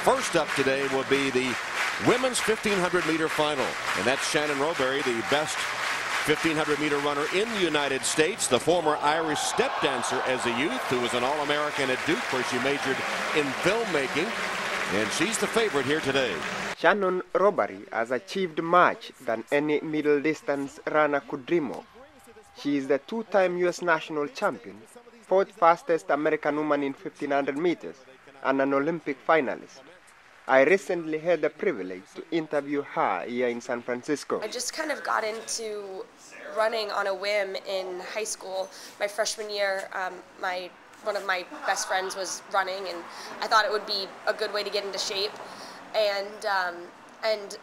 First up today will be the women's 1500-meter final, and that's Shannon Rowbury, the best 1500-meter runner in the United States, the former Irish step dancer as a youth, who was an All-American at Duke, where she majored in filmmaking, and she's the favorite here today. Shannon Rowbury has achieved much than any middle distance runner could dream of. She is the two-time U.S. national champion, fourth fastest American woman in 1500 meters, and an Olympic finalist. I recently had the privilege to interview her here in San Francisco. I just kind of got into running on a whim in high school. My freshman year, one of my best friends was running, and I thought it would be a good way to get into shape. And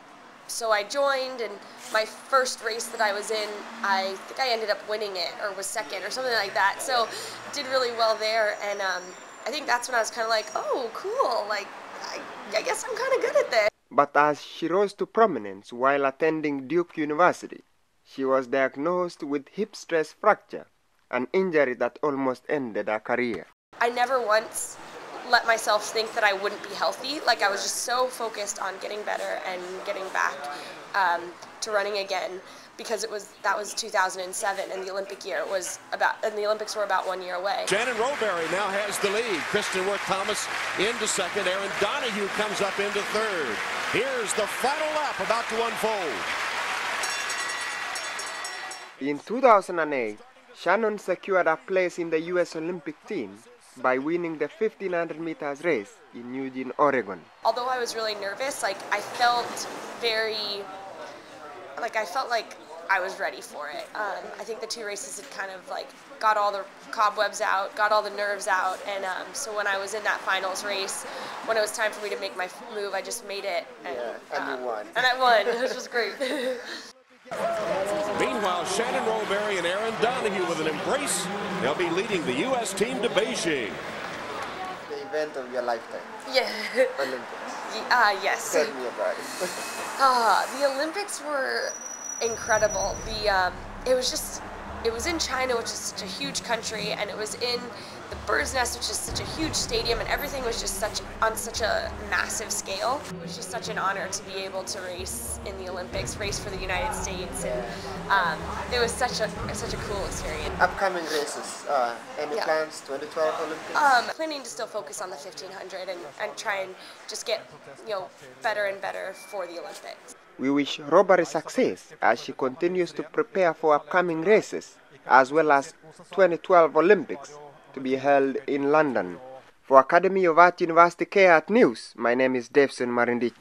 so I joined, and my first race that I was in, I think I ended up winning it, or was second, or something like that. So did really well there, and I think that's when I was kind of like, oh, cool, like, I guess I'm kind of good at this. But as she rose to prominence while attending Duke University, she was diagnosed with hip stress fracture, an injury that almost ended her career. I never once let myself think that I wouldn't be healthy. Like, I was just so focused on getting better and getting back to running again, because that was 2007, and the Olympic year and the Olympics were about 1 year away. Shannon Rowbury now has the lead. Kristen Worth-Thomas into second. Aaron Donahue comes up into third. Here's the final lap about to unfold. In 2008, Shannon secured a place in the U.S. Olympic team by winning the 1500 meters race in Eugene, Oregon. Although I was really nervous, I felt like I was ready for it. I think the two races had kind of got all the cobwebs out, got all the nerves out, and so when I was in that finals race, when it was time for me to make my move, I just made it. And you won. And I won, which was great. Meanwhile, Shannon Rowbury and Aaron Donahue with an embrace. They'll be leading the U.S. team to Beijing. The event of your lifetime. Yeah. Olympics. Yes. Tell me about it. The Olympics were incredible. It was in China, which is such a huge country, and it was in the Bird's Nest, which is such a huge stadium, and everything was just on such a massive scale. It was just such an honor to be able to race in the Olympics, race for the United States, and it was such a cool experience. Upcoming races, any plans? 2012 Olympics? Planning to still focus on the 1500 and try and just get better and better for the Olympics. We wish Rowbury success as she continues to prepare for upcoming races, as well as 2012 Olympics to be held in London. For Academy of Art University K-Art News, my name is Davson Marindich.